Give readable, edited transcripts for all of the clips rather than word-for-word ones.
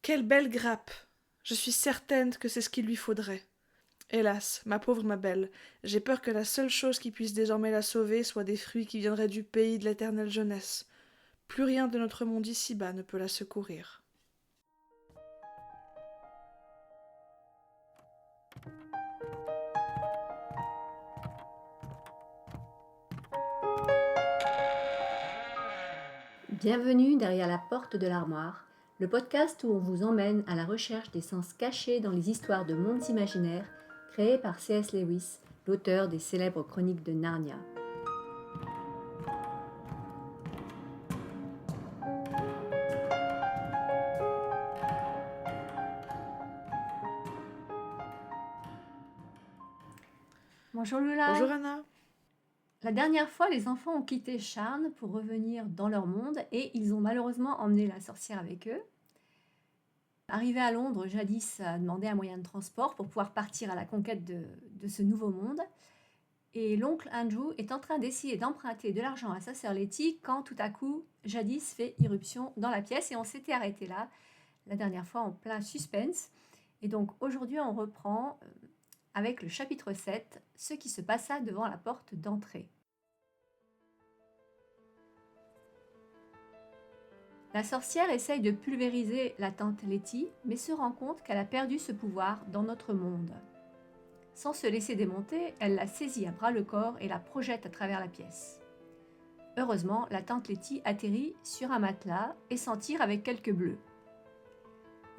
Quelle belle grappe! Je suis certaine que c'est ce qu'il lui faudrait. Hélas, ma pauvre ma belle, j'ai peur que la seule chose qui puisse désormais la sauver soit des fruits qui viendraient du pays de l'éternelle jeunesse. Plus rien de notre monde ici-bas ne peut la secourir. Bienvenue derrière la porte de l'armoire, le podcast où on vous emmène à la recherche des sens cachés dans les histoires de mondes imaginaires créées par C.S. Lewis, l'auteur des célèbres chroniques de Narnia. Bonjour Lula. Bonjour Anna. La dernière fois, les enfants ont quitté Sharn pour revenir dans leur monde et ils ont malheureusement emmené la sorcière avec eux. Arrivé à Londres, Jadis a demandé un moyen de transport pour pouvoir partir à la conquête de ce nouveau monde. Et l'oncle Andrew est en train d'essayer d'emprunter de l'argent à sa sœur Letty quand tout à coup, Jadis fait irruption dans la pièce et on s'était arrêté là, la dernière fois en plein suspense. Et donc aujourd'hui, on reprend avec le chapitre 7, ce qui se passa devant la porte d'entrée. La sorcière essaye de pulvériser la tante Letty, mais se rend compte qu'elle a perdu ce pouvoir dans notre monde. Sans se laisser démonter, elle la saisit à bras-le-corps et la projette à travers la pièce. Heureusement, la tante Letty atterrit sur un matelas et s'en tire avec quelques bleus.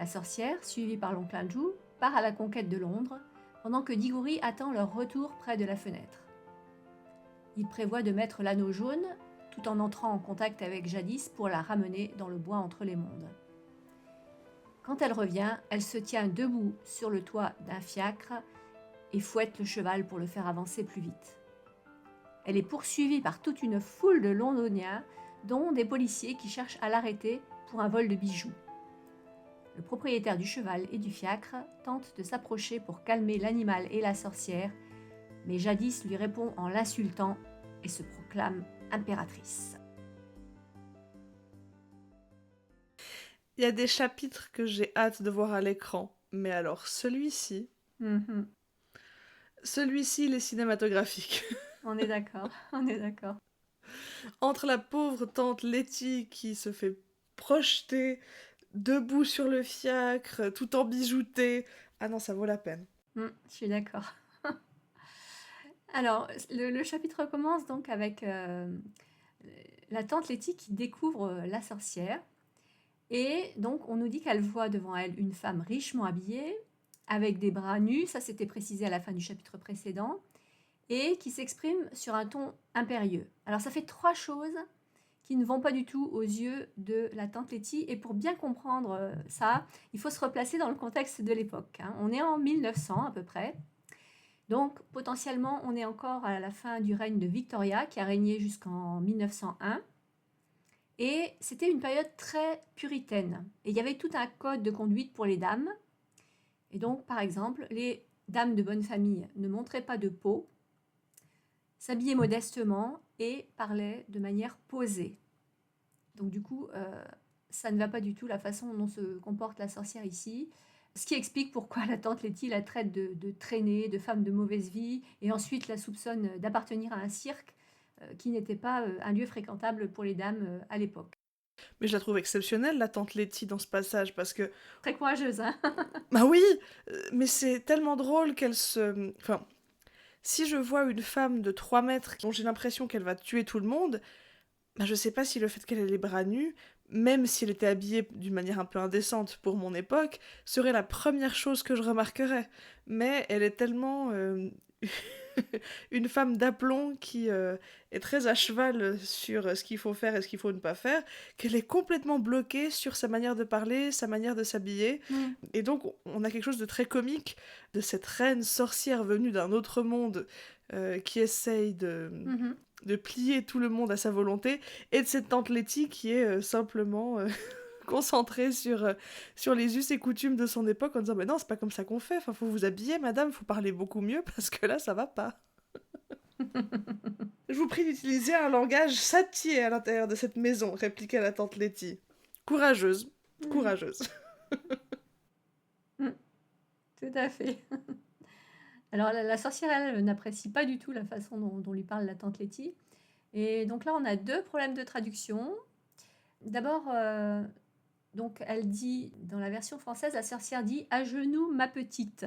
La sorcière, suivie par l'oncle Andrew, part à la conquête de Londres, pendant que Diggory attend leur retour près de la fenêtre. Il prévoit de mettre l'anneau jaune, tout en entrant en contact avec Jadis pour la ramener dans le bois entre les mondes. Quand elle revient, elle se tient debout sur le toit d'un fiacre et fouette le cheval pour le faire avancer plus vite. Elle est poursuivie par toute une foule de Londoniens, dont des policiers qui cherchent à l'arrêter pour un vol de bijoux. Le propriétaire du cheval et du fiacre tente de s'approcher pour calmer l'animal et la sorcière, mais Jadis lui répond en l'insultant et se proclame impératrice. Il y a des chapitres que j'ai hâte de voir à l'écran, mais alors celui-ci... Celui-ci, il est cinématographique. On est d'accord, on est d'accord. Entre la pauvre tante Letty qui se fait projeter debout sur le fiacre, tout en bijoutée. Ah non, ça vaut la peine. Je suis d'accord. Alors, le chapitre commence donc avec la tante Letty qui découvre la sorcière. Et donc, on nous dit qu'elle voit devant elle une femme richement habillée, avec des bras nus, ça c'était précisé à la fin du chapitre précédent, et qui s'exprime sur un ton impérieux. Alors, ça fait 3 choses qui ne vont pas du tout aux yeux de la tante Letty. Et pour bien comprendre ça, il faut se replacer dans le contexte de l'époque. On est en 1900 à peu près. Donc, potentiellement, on est encore à la fin du règne de Victoria, qui a régné jusqu'en 1901. Et c'était une période très puritaine. Et il y avait tout un code de conduite pour les dames. Et donc, par exemple, les dames de bonne famille ne montraient pas de peau, s'habillaient modestement et parlaient de manière posée. Donc du coup, ça ne va pas du tout la façon dont se comporte la sorcière ici. Ce qui explique pourquoi la tante Letty la traite de traînée, de femme de mauvaise vie, et ensuite la soupçonne d'appartenir à un cirque qui n'était pas un lieu fréquentable pour les dames à l'époque. Mais je la trouve exceptionnelle, la tante Letty, dans ce passage, parce que... Très courageuse, hein. Bah oui, mais c'est tellement drôle qu'elle se... Enfin, si je vois une femme de 3 mètres dont j'ai l'impression qu'elle va tuer tout le monde, bah je sais pas si le fait qu'elle ait les bras nus, même si elle était habillée d'une manière un peu indécente pour mon époque, serait la première chose que je remarquerais. Mais elle est tellement... une femme d'aplomb qui est très à cheval sur ce qu'il faut faire et ce qu'il faut ne pas faire, qu'elle est complètement bloquée sur sa manière de parler, sa manière de s'habiller. Et donc on a quelque chose de très comique de cette reine sorcière venue d'un autre monde qui essaye de plier tout le monde à sa volonté, et de cette tante Letty qui est simplement... concentrée sur les us et coutumes de son époque en disant mais non, c'est pas comme ça qu'on fait, enfin, faut vous habiller madame, faut parler beaucoup mieux parce que là ça va pas. Je vous prie d'utiliser un langage satire à l'intérieur de cette maison, répliqua la tante Letty. Courageuse, courageuse. Mm, tout à fait. Alors, la sorcière, elle, n'apprécie pas du tout la façon dont lui parle la tante Letty. Et donc là, on a deux problèmes de traduction. D'abord, donc elle dit, dans la version française, la sorcière dit « À genoux, ma petite ».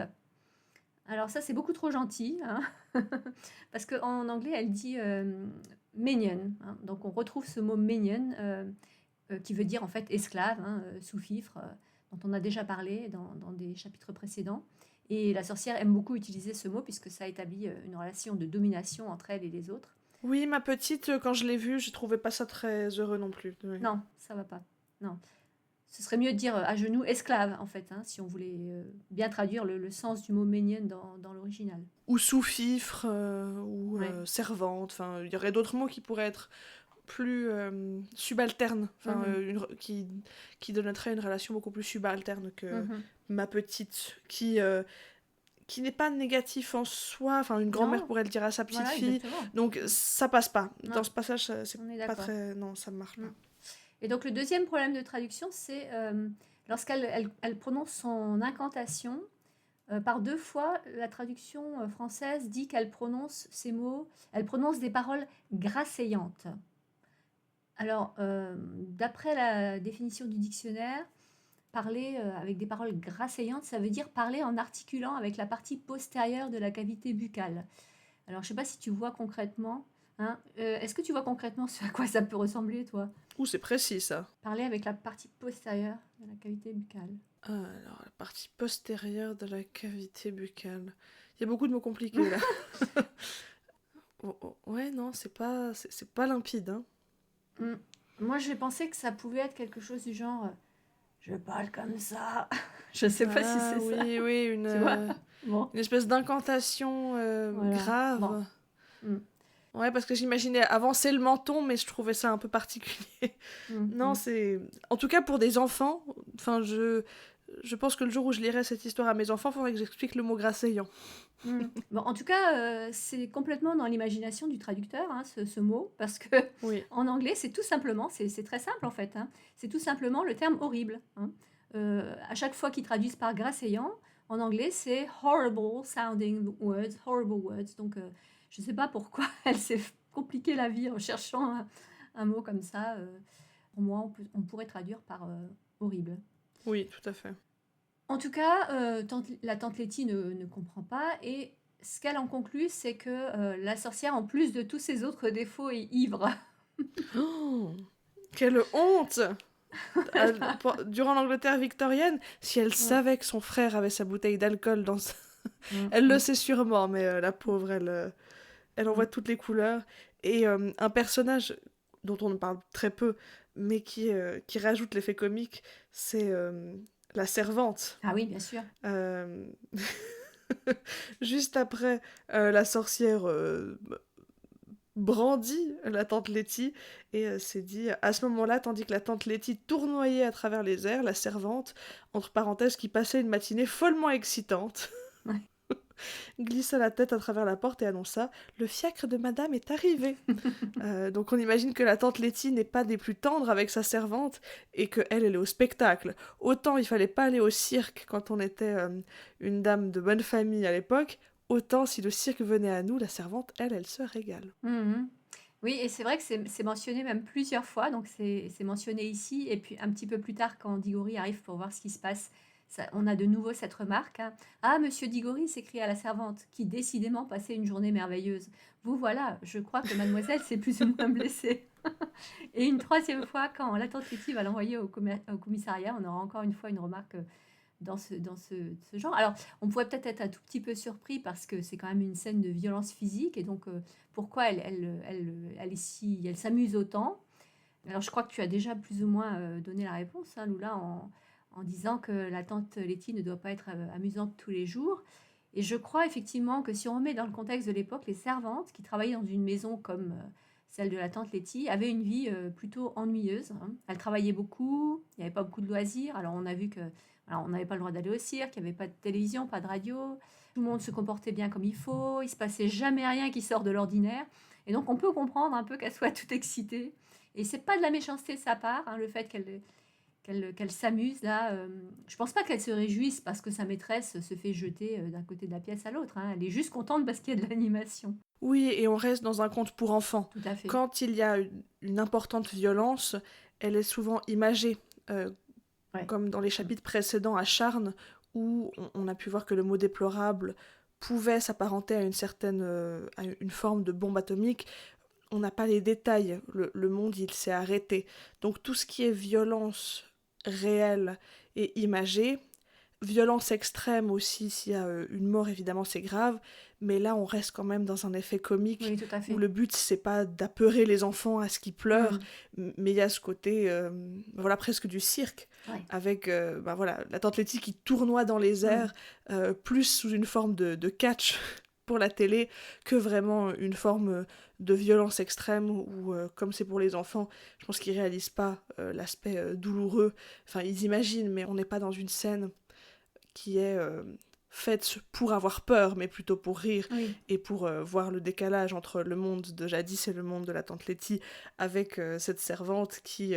Alors ça, c'est beaucoup trop gentil, hein, parce qu'en anglais, elle dit minion, hein. Donc on retrouve ce mot minion, qui veut dire en fait esclave, hein, sous-fifre, dont on a déjà parlé dans des chapitres précédents. Et la sorcière aime beaucoup utiliser ce mot puisque ça établit une relation de domination entre elle et les autres. Oui, ma petite, quand je l'ai vue, je trouvais pas ça très heureux non plus. Oui. Non, ça va pas. Non. Ce serait mieux de dire à genoux esclave, en fait, hein, si on voulait bien traduire le sens du mot minion dans l'original. Ou sous-fifre, ou Ouais. servante. Enfin, il y aurait d'autres mots qui pourraient être plus subalternes, enfin, Mhm. qui donneraient une relation beaucoup plus subalterne que Mhm. ma petite, qui n'est pas négatif en soi. Enfin, une grand-mère Non, pourrait le dire à sa petite voilà, fille. exactement. Donc, ça passe pas. Dans Non, ce passage, c'est on est pas d'accord. très... Non, ça marche Mm. pas. Et donc le deuxième problème de traduction, c'est lorsqu'elle prononce son incantation, par deux fois, la traduction française dit qu'elle prononce ces mots, elle prononce des paroles grasseillantes. Alors, d'après la définition du dictionnaire, parler avec des paroles grasseillantes, ça veut dire parler en articulant avec la partie postérieure de la cavité buccale. Alors, je ne sais pas si tu vois concrètement, hein, est-ce que tu vois concrètement ce à quoi ça peut ressembler, toi? Ouh, c'est précis, ça. Parler avec la partie postérieure de la cavité buccale. Alors, la partie postérieure de la cavité buccale. Il y a beaucoup de mots compliqués, là. Ouais, non, c'est pas limpide, hein. Hmm. Moi, j'ai pensé que ça pouvait être quelque chose du genre je parle comme ça. Je sais pas si Ah c'est ça. oui, oui, Tu vois? Bon, une espèce d'incantation voilà. Bon. grave. Hmm. Ouais, parce que j'imaginais avancer le menton, mais je trouvais ça un peu particulier. Hmm. Non, Hmm. c'est... En tout cas, pour des enfants, enfin, je pense que le jour où je lirai cette histoire à mes enfants, il faudrait que j'explique le mot grasseillant. Hmm. Bon, en tout cas, c'est complètement dans l'imagination du traducteur, hein, ce mot, parce que Oui. en anglais, c'est tout simplement, c'est très simple en fait, hein, c'est tout simplement le terme horrible, hein. À chaque fois qu'ils traduisent par grasseillant, en anglais, c'est horrible sounding words, horrible words. Donc, je ne sais pas pourquoi elle s'est compliqué la vie en cherchant un mot comme ça. Pour moi, on pourrait traduire par horrible. Oui, tout à fait. En tout cas, la tante Letty ne comprend pas et ce qu'elle en conclut, c'est que la sorcière, en plus de tous ses autres défauts, est ivre. Oh, quelle honte! Durant l'Angleterre victorienne, si elle Mm, savait que son frère avait sa bouteille d'alcool dans sa... mm, Elle le mm, sait sûrement, mais la pauvre, elle en voit mm. toutes les couleurs. Et un personnage dont on ne parle très peu, mais qui rajoute l'effet comique, c'est la servante. Ah oui, bien sûr. Euh, Juste après, la sorcière brandit la tante Letty et s'est dit à ce moment-là, tandis que la tante Letty tournoyait à travers les airs, la servante, entre parenthèses, qui passait une matinée follement excitante, Ouais. glissa la tête à travers la porte et annonça « Le fiacre de madame est arrivé !» Donc on imagine que la tante Letty n'est pas des plus tendres avec sa servante et qu'elle, elle est au spectacle. Autant il fallait pas aller au cirque quand on était une dame de bonne famille à l'époque, autant si le cirque venait à nous, la servante, elle se régale. Mhm. Oui, et c'est vrai que c'est mentionné même plusieurs fois, donc c'est mentionné ici, et puis un petit peu plus tard, quand Diggory arrive pour voir ce qui se passe, on a de nouveau cette remarque, hein. Ah, monsieur Diggory, s'écria la servante, qui décidément passait une journée merveilleuse. Vous voilà, je crois que mademoiselle s'est plus ou moins blessée. Et une troisième fois, quand la tante Letty va l'envoyer au commissariat, on aura encore une fois une remarque dans ce genre. Alors, on pourrait peut-être être un tout petit peu surpris parce que c'est quand même une scène de violence physique et donc pourquoi elle s'amuse autant. Alors, je crois que tu as déjà plus ou moins donné la réponse, hein, Lula, en disant que la tante Letty ne doit pas être amusante tous les jours. Et je crois effectivement que si on remet dans le contexte de l'époque, les servantes qui travaillaient dans une maison comme celle de la tante Letty avaient une vie plutôt ennuyeuse, hein. Elles travaillaient beaucoup, il n'y avait pas beaucoup de loisirs. Alors on a vu que alors, on n'avait pas le droit d'aller au cirque, il n'y avait pas de télévision, pas de radio, tout le monde se comportait bien comme il faut, il se passait jamais rien qui sort de l'ordinaire. Et donc on peut comprendre un peu qu'elle soit toute excitée. Et c'est pas de la méchanceté de sa part, hein, le fait qu'elle s'amuse là. Je pense pas qu'elle se réjouisse parce que sa maîtresse se fait jeter d'un côté de la pièce à l'autre, hein. Elle est juste contente parce qu'il y a de l'animation. Oui, et on reste dans un conte pour enfants. Tout à fait. Quand il y a une importante violence, elle est souvent imagée, Ouais. comme dans les chapitres précédents à Charnes, où on a pu voir que le mot déplorable pouvait s'apparenter à à une forme de bombe atomique. On n'a pas les détails, le monde il s'est arrêté. Donc tout ce qui est violence réelle et imagée, violence extrême aussi, s'il y a une mort évidemment c'est grave, mais là on reste quand même dans un effet comique Oui, tout à où fait. le but c'est pas d'apeurer les enfants à ce qu'ils pleurent, Mm. mais il y a ce côté voilà presque du cirque Ouais. avec voilà la tante Letty qui tournoie dans les Mm. airs plus sous une forme de catch pour la télé que vraiment une forme de violence extrême où comme c'est pour les enfants je pense qu'ils réalisent pas l'aspect douloureux, enfin ils imaginent mais on n'est pas dans une scène qui est faite pour avoir peur, mais plutôt pour rire Oui. et pour voir le décalage entre le monde de jadis et le monde de la tante Letty, avec cette servante qui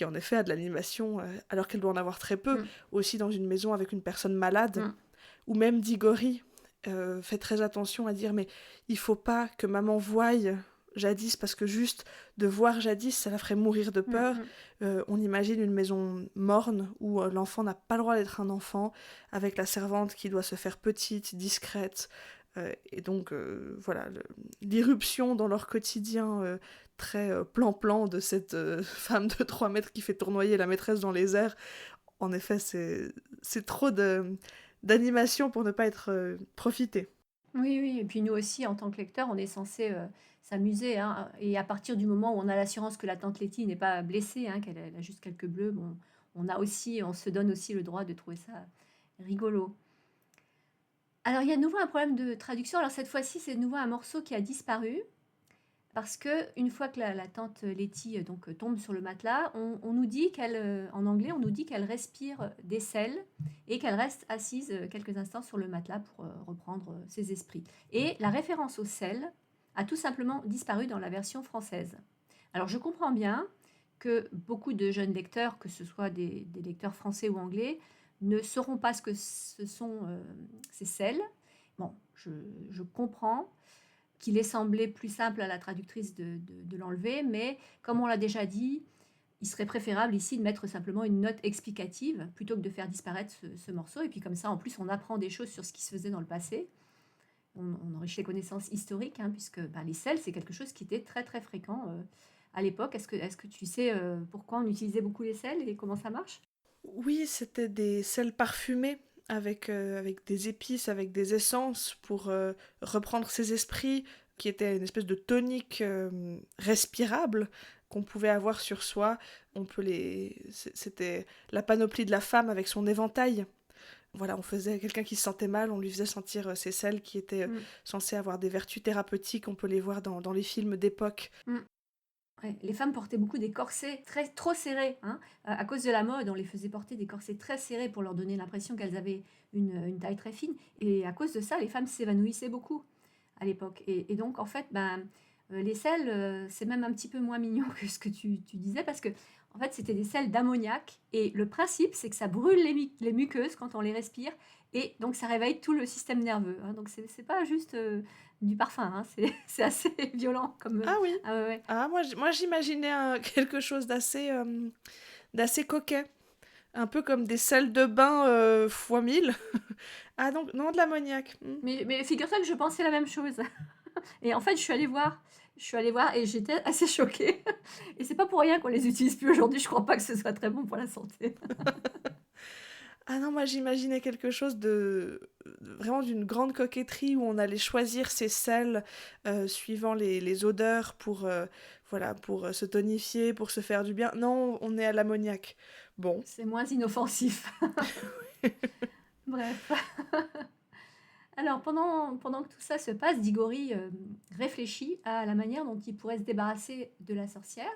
en effet a de l'animation, alors qu'elle doit en avoir très peu, Mm. aussi dans une maison avec une personne malade, Mm. ou même Diggory fait très attention à dire mais il faut pas que maman voie jadis parce que juste de voir jadis ça la ferait mourir de Mm. peur. Mm. On imagine une maison morne où l'enfant n'a pas le droit d'être un enfant avec la servante qui doit se faire petite, discrète, et donc voilà l'irruption dans leur quotidien très plan-plan de cette femme de 3 mètres qui fait tournoyer la maîtresse dans les airs. En effet c'est trop d'animation pour ne pas être profité. Oui, oui, et puis nous aussi, en tant que lecteurs, on est censé s'amuser, hein. Et à partir du moment où on a l'assurance que la tante Letty n'est pas blessée, hein, qu'elle a juste quelques bleus, bon, on se donne aussi le droit de trouver ça rigolo. Alors, il y a de nouveau un problème de traduction. Alors, cette fois-ci, c'est de nouveau un morceau qui a disparu. Parce que une fois que la tante Letty tombe sur le matelas, on nous dit qu'elle, en anglais, on nous dit qu'elle respire des sels et qu'elle reste assise quelques instants sur le matelas pour reprendre ses esprits. Et la référence aux sels a tout simplement disparu dans la version française. Alors je comprends bien que beaucoup de jeunes lecteurs, que ce soit des lecteurs français ou anglais, ne sauront pas ce que ce sont ces sels. Bon, je comprends qu'il est semblé plus simple à la traductrice de l'enlever, mais comme on l'a déjà dit, il serait préférable ici de mettre simplement une note explicative plutôt que de faire disparaître ce morceau. Et puis comme ça, en plus, on apprend des choses sur ce qui se faisait dans le passé. On enrichit les connaissances historiques, hein, puisque les sels, c'est quelque chose qui était très très fréquent à l'époque. Est-ce que tu sais pourquoi on utilisait beaucoup les sels et comment ça marche? Oui, c'était des sels parfumés avec des épices, avec des essences pour reprendre ses esprits, qui était une espèce de tonique respirable qu'on pouvait avoir sur soi. C'était la panoplie de la femme avec son éventail. Voilà, on faisait quelqu'un qui se sentait mal, on lui faisait sentir ces sels qui étaient Mm, censés avoir des vertus thérapeutiques. On peut les voir dans les films d'époque. mm. Ouais, les femmes portaient beaucoup des corsets trop serrés, hein. À cause de la mode, on les faisait porter des corsets très serrés pour leur donner l'impression qu'elles avaient une taille très fine. Et à cause de ça, les femmes s'évanouissaient beaucoup à l'époque. Et donc, en fait, les sels, c'est même un petit peu moins mignon que ce que tu disais, parce que, en fait, c'était des sels d'ammoniac. Et le principe, c'est que ça brûle les muqueuses quand on les respire. Et donc, ça réveille tout le système nerveux, hein. Donc, c'est pas juste du parfum, hein. C'est assez violent comme. Ah oui. Ah ouais, ouais. Ah, moi j'imaginais quelque chose d'assez coquet. Un peu comme des salles de bain fois 1000. Ah donc, non, de l'ammoniac. Hmm. Mais figure-toi que je pensais la même chose. Et en fait, je suis allée voir et j'étais assez choquée. Et c'est pas pour rien qu'on les utilise plus aujourd'hui. Je crois pas que ce soit très bon pour la santé. Ah non, moi j'imaginais quelque chose vraiment d'une grande coquetterie où on allait choisir ses sels suivant les odeurs pour, voilà, pour se tonifier, pour se faire du bien. Non, on est à l'ammoniac. Bon. C'est moins inoffensif. Bref. Alors, pendant que tout ça se passe, Diggory réfléchit à la manière dont il pourrait se débarrasser de la sorcière.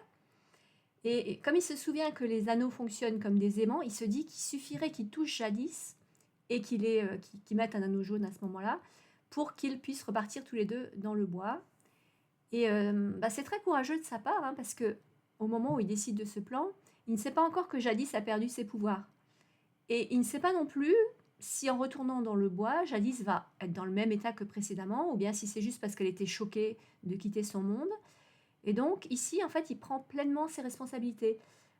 Et comme il se souvient que les anneaux fonctionnent comme des aimants, il se dit qu'il suffirait qu'il touche Jadis et qu'il mette un anneau jaune à ce moment-là pour qu'ils puissent repartir tous les deux dans le bois. Et c'est très courageux de sa part, hein, parce que au moment où il décide de ce plan, Il ne sait pas encore que Jadis a perdu ses pouvoirs. Et il ne sait pas non plus si en retournant dans le bois, Jadis va être dans le même état que précédemment, ou bien si c'est juste parce qu'elle était choquée de quitter son monde. Et donc ici, en fait, il prend pleinement ses responsabilités.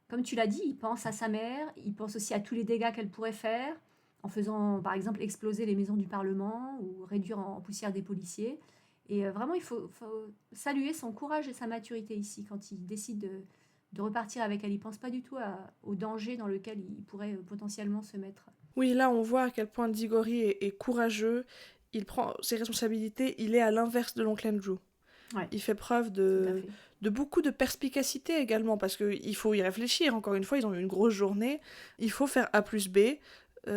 Comme tu l'as dit, il pense à sa mère, il pense aussi à tous les dégâts qu'elle pourrait faire, en faisant par exemple exploser les maisons du Parlement ou réduire en poussière des policiers. Et vraiment, il faut saluer son courage et sa maturité ici quand il décide de repartir avec elle. Il ne pense pas du tout au danger dans lequel il pourrait potentiellement se mettre. Oui, là, on voit à quel point Diggory est courageux, il prend ses responsabilités, il est à l'inverse de l'oncle Andrew. Ouais, Il fait preuve tout à fait. de beaucoup de perspicacité également, parce qu'il faut y réfléchir. Encore une fois, ils ont eu une grosse journée. Il faut faire A plus B.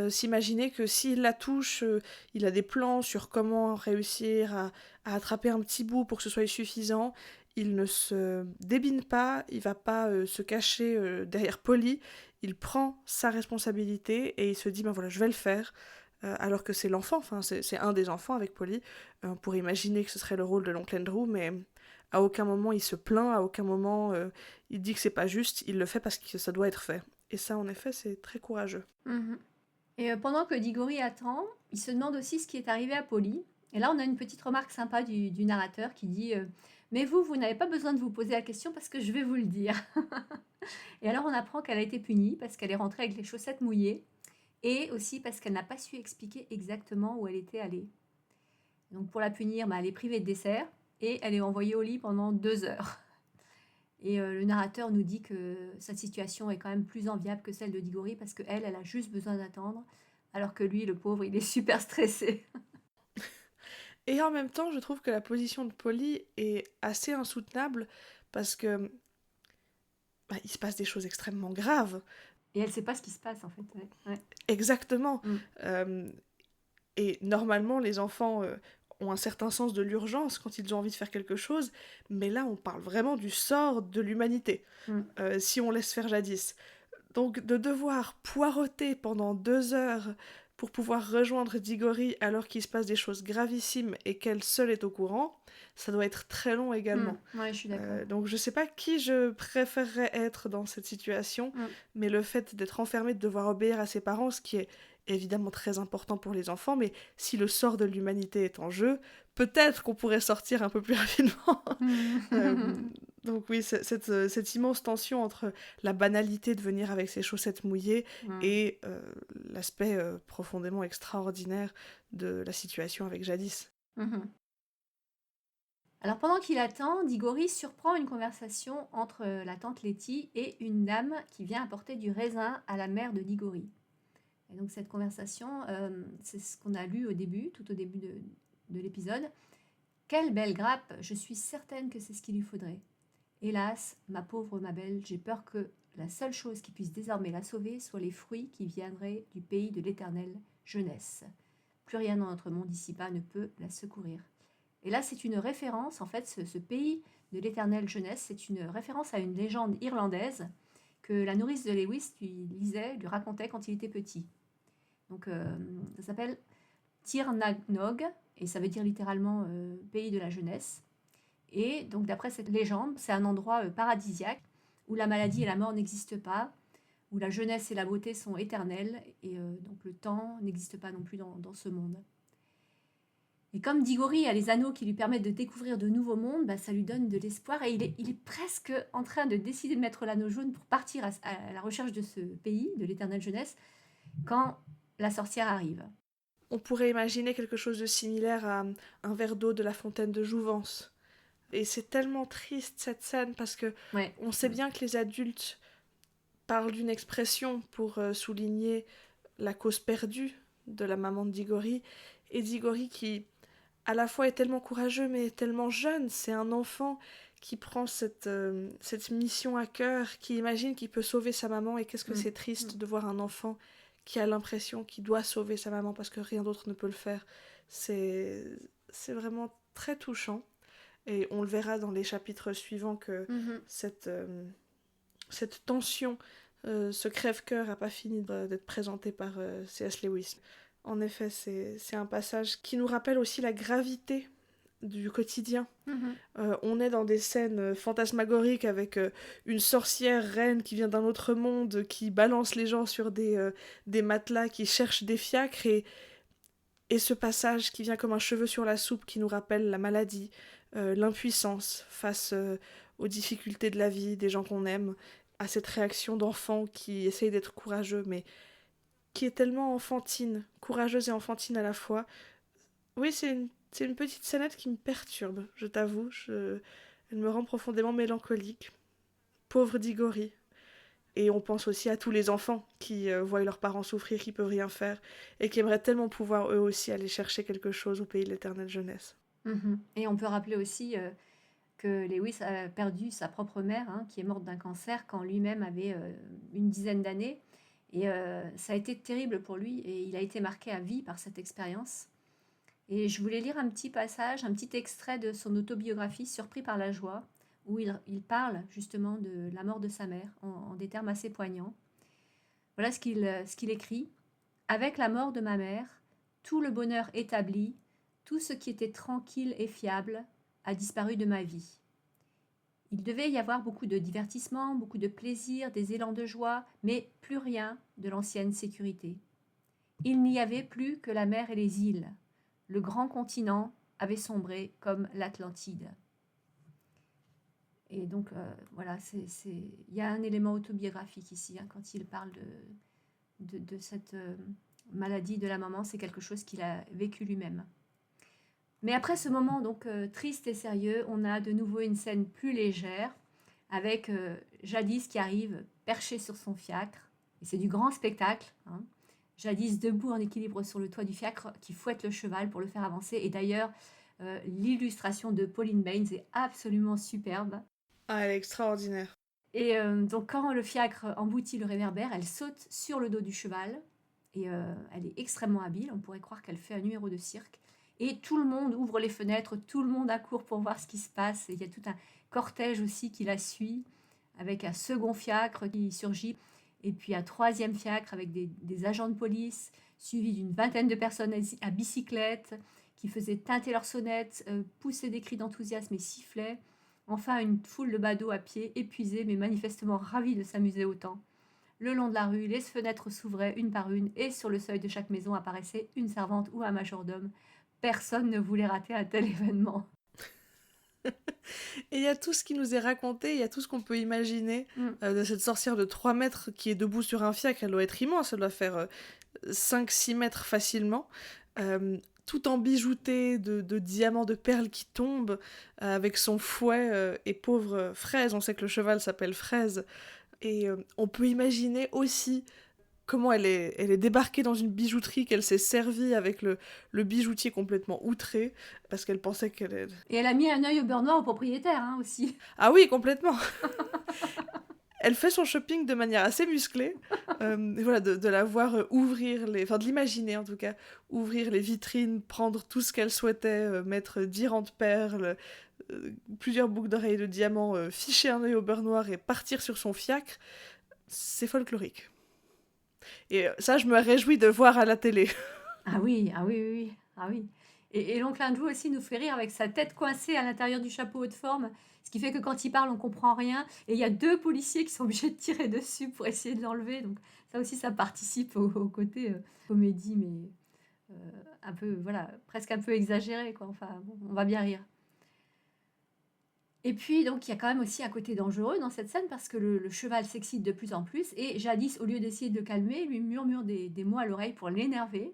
S'imaginer que s'il la touche, il a des plans sur comment réussir à attraper un petit bout pour que ce soit suffisant. Il ne se débine pas, il va pas se cacher derrière Polly. Il prend sa responsabilité et il se dit, ben voilà, je vais le faire. Alors que c'est l'enfant, enfin c'est un des enfants avec Polly. On pourrait imaginer que ce serait le rôle de l'oncle Andrew, mais à aucun moment il se plaint, à aucun moment il dit que c'est pas juste, il le fait parce que ça doit être fait. Et ça, en effet, c'est très courageux. Mhm. Et pendant que Diggory attend, il se demande aussi ce qui est arrivé à Polly. Et là, on a une petite remarque sympa du narrateur qui dit mais vous n'avez pas besoin de vous poser la question parce que je vais vous le dire. Et alors, on apprend qu'elle a été punie parce qu'elle est rentrée avec les chaussettes mouillées et aussi parce qu'elle n'a pas su expliquer exactement où elle était allée. Donc, pour la punir, elle est privée de dessert et elle est envoyée au lit pendant 2 heures. Et le narrateur nous dit que cette situation est quand même plus enviable que celle de Diggory parce qu'elle, elle a juste besoin d'attendre, alors que lui, le pauvre, il est super stressé. Et en même temps, je trouve que la position de Polly est assez insoutenable parce que il se passe des choses extrêmement graves. Et elle sait pas ce qui se passe, en fait. Ouais. Ouais. Exactement. Mm. Euh, et normalement, les enfants ont un certain sens de l'urgence quand ils ont envie de faire quelque chose, mais là, on parle vraiment du sort de l'humanité, Mm. si on laisse faire Jadis. Donc de devoir poireauter pendant 2 heures pour pouvoir rejoindre Diggory alors qu'il se passe des choses gravissimes et qu'elle seule est au courant, ça doit être très long Mm. également. Ouais, je suis d'accord. Donc je sais pas qui je préférerais être dans cette situation, Mm. mais le fait d'être enfermé, de devoir obéir à ses parents, ce qui est évidemment très important pour les enfants, mais si le sort de l'humanité est en jeu, peut-être qu'on pourrait sortir un peu plus rapidement. Euh, Mm. donc oui, cette immense tension entre la banalité de venir avec ses chaussettes mouillées Mm. et l'aspect profondément extraordinaire de la situation avec Jadis. Mhm. Alors pendant qu'il attend, Diggory surprend une conversation entre la tante Letty et une dame qui vient apporter du raisin à la mère de Diggory. Et donc cette conversation, c'est ce qu'on a lu au début, tout au début de l'épisode. Quelle belle grappe, je suis certaine que c'est ce qu'il lui faudrait. Hélas, ma pauvre ma belle, j'ai peur que la seule chose qui puisse désormais la sauver soit les fruits qui viendraient du pays de l'éternelle jeunesse. Plus rien dans notre monde ici-bas ne peut la secourir. Et là, c'est une référence, en fait, ce pays de l'éternelle jeunesse, c'est une référence à une légende irlandaise que la nourrice de Lewis lui lisait, lui racontait quand il était petit. Donc, ça s'appelle Tir Nog, et ça veut dire littéralement pays de la jeunesse. Et donc, d'après cette légende, c'est un endroit paradisiaque où la maladie et la mort n'existent pas, où la jeunesse et la beauté sont éternelles, et donc le temps n'existe pas non plus dans ce monde. Et comme Diggory a les anneaux qui lui permettent de découvrir de nouveaux mondes, ça lui donne de l'espoir et il est presque en train de décider de mettre l'anneau jaune pour partir à la recherche de ce pays, de l'éternelle jeunesse, quand la sorcière arrive. On pourrait imaginer quelque chose de similaire à un verre d'eau de la fontaine de Jouvence. Et c'est tellement triste cette scène parce que Ouais. on sait bien que les adultes parlent d'une expression pour souligner la cause perdue de la maman de Diggory, et Diggory qui à la fois est tellement courageux mais tellement jeune, c'est un enfant qui prend cette mission à cœur, qui imagine qu'il peut sauver sa maman, et qu'est-ce que Mm. c'est Mm. triste de voir un enfant qui a l'impression qu'il doit sauver sa maman parce que rien d'autre ne peut le faire. C'est, c'est vraiment très touchant, et on le verra dans les chapitres suivants que Mhm. cette, cette tension, ce crève-cœur n'a pas fini d'être présenté par C.S. Lewis. En effet, c'est un passage qui nous rappelle aussi la gravité du quotidien. Mhm. On est dans des scènes fantasmagoriques avec une sorcière reine qui vient d'un autre monde, qui balance les gens sur des matelas, qui cherche des fiacres, et ce passage qui vient comme un cheveu sur la soupe qui nous rappelle la maladie, l'impuissance face aux difficultés de la vie, des gens qu'on aime, à cette réaction d'enfant qui essaye d'être courageux, mais qui est tellement enfantine, courageuse et enfantine à la fois. Oui, c'est une petite scénette qui me perturbe, je t'avoue. Elle me rend profondément mélancolique. Pauvre Diggory. Et on pense aussi à tous les enfants qui voient leurs parents souffrir, qui peuvent rien faire, et qui aimeraient tellement pouvoir eux aussi aller chercher quelque chose au pays de l'éternelle jeunesse. Mhm. Et on peut rappeler aussi que Lewis a perdu sa propre mère, hein, qui est morte d'un cancer quand lui-même avait une dizaine d'années. Et ça a été terrible pour lui et il a été marqué à vie par cette expérience. Et je voulais lire un petit passage, un petit extrait de son autobiographie Surpris par la joie, où il parle justement de la mort de sa mère en des termes assez poignants. Voilà ce qu'il écrit. Avec la mort de ma mère, tout le bonheur établi, tout ce qui était tranquille et fiable, a disparu de ma vie. Il devait y avoir beaucoup de divertissement, beaucoup de plaisir, des élans de joie, mais plus rien de l'ancienne sécurité. Il n'y avait plus que la mer et les îles. Le grand continent avait sombré comme l'Atlantide. Et donc, voilà, il y a un élément autobiographique ici, hein, quand il parle de cette maladie de la maman, c'est quelque chose qu'il a vécu lui-même. Mais après ce moment donc triste et sérieux, on a de nouveau une scène plus légère avec Jadis qui arrive perché sur son fiacre. Et c'est du grand spectacle, hein. Jadis debout en équilibre sur le toit du fiacre qui fouette le cheval pour le faire avancer. Et d'ailleurs, l'illustration de Pauline Baynes est absolument superbe. Ah, elle est extraordinaire. Et donc quand le fiacre emboutit le réverbère, elle saute sur le dos du cheval. Et elle est extrêmement habile, on pourrait croire qu'elle fait un numéro de cirque. Et tout le monde ouvre les fenêtres, tout le monde accourt pour voir ce qui se passe. Et il y a tout un cortège aussi qui la suit, avec un second fiacre qui surgit, et puis un troisième fiacre avec des agents de police, suivi d'une vingtaine de personnes à bicyclette, qui faisaient teinter leurs sonnettes, pousser des cris d'enthousiasme et sifflaient. Enfin, une foule de badauds à pied, épuisés mais manifestement ravis de s'amuser autant. Le long de la rue, les fenêtres s'ouvraient une par une et sur le seuil de chaque maison apparaissait une servante ou un majordome. Personne ne voulait rater un tel événement. Et il y a tout ce qui nous est raconté, il y a tout ce qu'on peut imaginer de cette sorcière de 3 mètres qui est debout sur un fiacre. Elle doit être immense, elle doit faire 5-6 mètres facilement. Tout en bijouté de diamants, de perles qui tombent, avec son fouet, et pauvre Fraise, on sait que le cheval s'appelle Fraise, et on peut imaginer aussi comment elle est débarquée dans une bijouterie, qu'elle s'est servie avec le bijoutier complètement outré, parce qu'elle pensait qu'elle... Et elle a mis un œil au beurre noir au propriétaire, hein, aussi. Ah oui, complètement. Elle fait son shopping de manière assez musclée. Et voilà, de la voir ouvrir les... Enfin, de l'imaginer en tout cas, ouvrir les vitrines, prendre tout ce qu'elle souhaitait, mettre 10 rangs de perles, plusieurs boucles d'oreilles de diamants, ficher un œil au beurre noir et partir sur son fiacre, c'est folklorique. Et ça, je me réjouis de voir à la télé. Ah oui, ah oui, oui, oui. Ah oui. Et l'oncle Andrew aussi nous fait rire avec sa tête coincée à l'intérieur du chapeau haute forme, ce qui fait que quand il parle, on comprend rien. Et il y a deux policiers qui sont obligés de tirer dessus pour essayer de l'enlever. Donc ça aussi, ça participe au côté comédie, mais un peu, voilà, presque un peu exagéré, quoi. Enfin, bon, on va bien rire. Et puis, donc, il y a quand même aussi un côté dangereux dans cette scène parce que le cheval s'excite de plus en plus et Jadis, au lieu d'essayer de le calmer, lui murmure des mots à l'oreille pour l'énerver.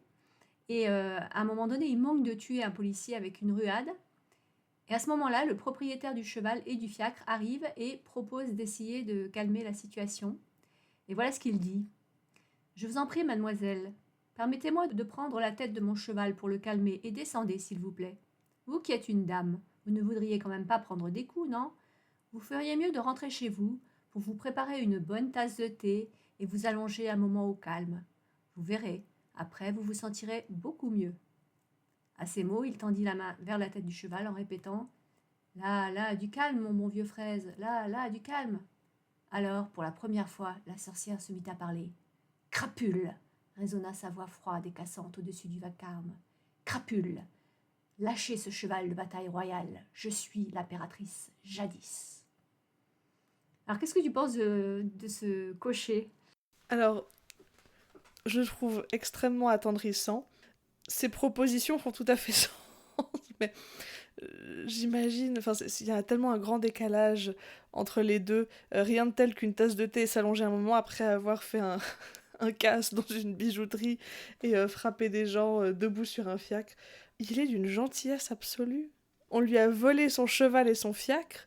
Et à un moment donné, il manque de tuer un policier avec une ruade. Et à ce moment-là, le propriétaire du cheval et du fiacre arrive et propose d'essayer de calmer la situation. Et voilà ce qu'il dit. Je vous en prie, mademoiselle, permettez-moi de prendre la tête de mon cheval pour le calmer et descendez, s'il vous plaît. Vous qui êtes une dame, vous ne voudriez quand même pas prendre des coups, non? Vous feriez mieux de rentrer chez vous pour vous préparer une bonne tasse de thé et vous allonger un moment au calme. Vous verrez, après vous vous sentirez beaucoup mieux. À ces mots, il tendit la main vers la tête du cheval en répétant « Là, là, du calme, mon bon vieux Fraise, là, là, du calme !» Alors, pour la première fois, la sorcière se mit à parler. « Crapule !» résonna sa voix froide et cassante au-dessus du vacarme. « Crapule !» Lâchez ce cheval de bataille royale, je suis l'impératrice jadis. Alors, qu'est-ce que tu penses de ce cocher ? Alors, je le trouve extrêmement attendrissant. Ses propositions font tout à fait sens, mais j'imagine, il y a tellement un grand décalage entre les deux, rien de tel qu'une tasse de thé s'allonger un moment après avoir fait un casse dans une bijouterie et frapper des gens debout sur un fiacre. Il est d'une gentillesse absolue. On lui a volé son cheval et son fiacre.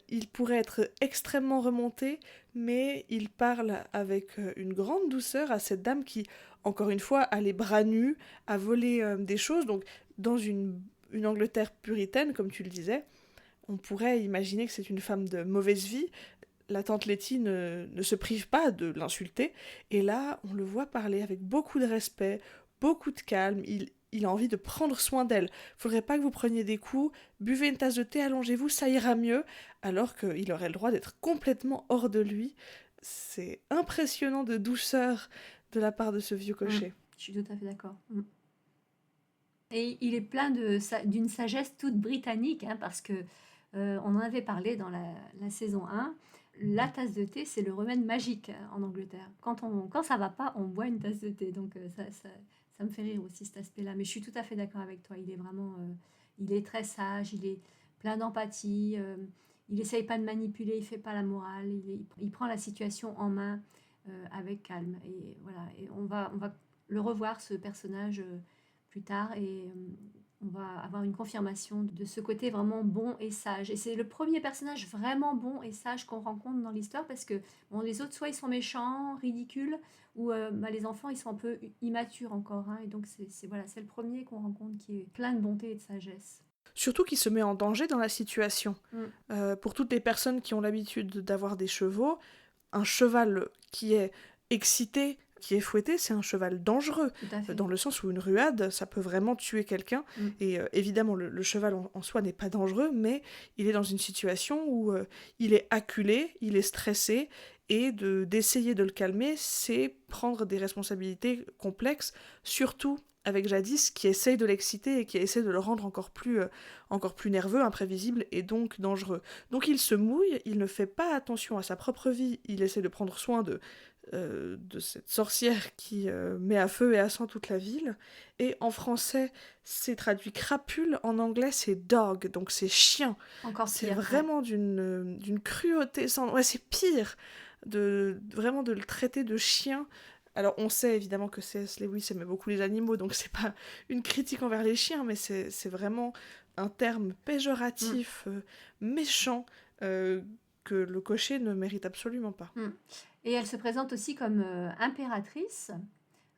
Il pourrait être extrêmement remonté, mais il parle avec une grande douceur à cette dame qui, encore une fois, a les bras nus, a volé des choses. Donc, dans une Angleterre puritaine, comme tu le disais, on pourrait imaginer que c'est une femme de mauvaise vie. La tante Letty ne se prive pas de l'insulter. Et là, on le voit parler avec beaucoup de respect, beaucoup de calme. Il a envie de prendre soin d'elle. Faudrait pas que vous preniez des coups, buvez une tasse de thé, allongez-vous, ça ira mieux, alors qu'il aurait le droit d'être complètement hors de lui. C'est impressionnant de douceur de la part de ce vieux cocher. Je suis tout à fait d'accord. Et il est plein d'une sagesse toute britannique, parce que on en avait parlé dans la saison 1. La tasse de thé, c'est le remède magique en Angleterre. Quand ça va pas, on boit une tasse de thé. Donc ça me fait rire aussi cet aspect-là. Mais je suis tout à fait d'accord avec toi. Il est vraiment, il est très sage, il est plein d'empathie. Il essaye pas de manipuler, il fait pas la morale. Il prend la situation en main avec calme. Et voilà. Et on va le revoir, ce personnage, plus tard. Et on va avoir une confirmation de ce côté vraiment bon et sage. Et c'est le premier personnage vraiment bon et sage qu'on rencontre dans l'histoire, parce que les autres, soit ils sont méchants, ridicules, ou les enfants, ils sont un peu immatures encore. Et donc, c'est le premier qu'on rencontre qui est plein de bonté et de sagesse. Surtout qu'il se met en danger dans la situation. Pour toutes les personnes qui ont l'habitude d'avoir des chevaux, un cheval qui est excité, qui est fouetté, c'est un cheval dangereux, dans le sens où une ruade, ça peut vraiment tuer quelqu'un. Et évidemment, le cheval en soi n'est pas dangereux, mais il est dans une situation où il est acculé, il est stressé, et d'essayer de le calmer, c'est prendre des responsabilités complexes, surtout avec Jadis, qui essaye de l'exciter et qui essaie de le rendre encore plus nerveux, imprévisible et donc dangereux. Donc il se mouille, il ne fait pas attention à sa propre vie, il essaie de prendre soin de cette sorcière qui met à feu et à sang toute la ville. Et en français, c'est traduit crapule, en anglais c'est dog, donc c'est chien. Encore c'est pire, vraiment d'une cruauté sans... Ouais, c'est pire vraiment de le traiter de chien. Alors on sait évidemment que C.S. Lewis aimait beaucoup les animaux, donc c'est pas une critique envers les chiens, mais c'est vraiment un terme péjoratif, méchant, que le cocher ne mérite absolument pas. Et elle se présente aussi comme impératrice.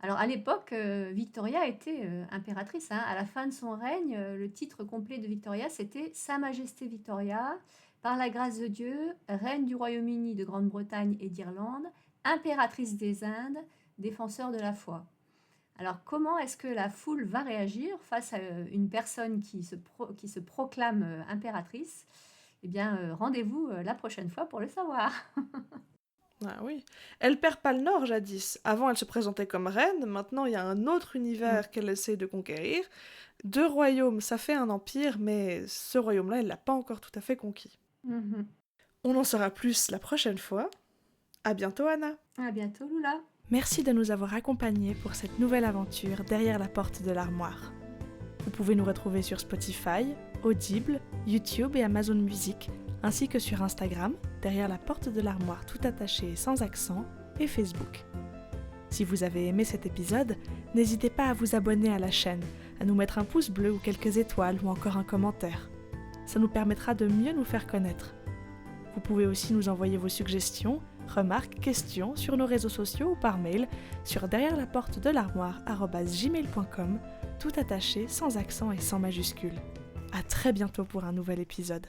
Alors à l'époque, Victoria était impératrice. À la fin de son règne, le titre complet de Victoria, c'était Sa Majesté Victoria, par la grâce de Dieu, reine du Royaume-Uni, de Grande-Bretagne et d'Irlande, impératrice des Indes, défenseur de la foi. Alors comment est-ce que la foule va réagir face à une personne qui se proclame impératrice ? Eh bien, rendez-vous la prochaine fois pour le savoir. Ah oui. Elle perd pas le nord, Jadis. Avant, elle se présentait comme reine. Maintenant, il y a un autre univers qu'elle essaie de conquérir. 2 royaumes, ça fait un empire, mais ce royaume-là, elle l'a pas encore tout à fait conquis. On en saura plus la prochaine fois. À bientôt, Anna. À bientôt, Lula. Merci de nous avoir accompagnés pour cette nouvelle aventure derrière la porte de l'armoire. Vous pouvez nous retrouver sur Spotify, Audible, YouTube et Amazon Music, ainsi que sur Instagram, derrière la porte de l'armoire tout attaché et sans accent, et Facebook. Si vous avez aimé cet épisode, n'hésitez pas à vous abonner à la chaîne, à nous mettre un pouce bleu ou quelques étoiles ou encore un commentaire. Ça nous permettra de mieux nous faire connaître. Vous pouvez aussi nous envoyer vos suggestions, remarques, questions sur nos réseaux sociaux ou par mail sur derrière-la-porte-de-l'armoire@gmail.com, tout attaché, sans accent et sans majuscule. À très bientôt pour un nouvel épisode.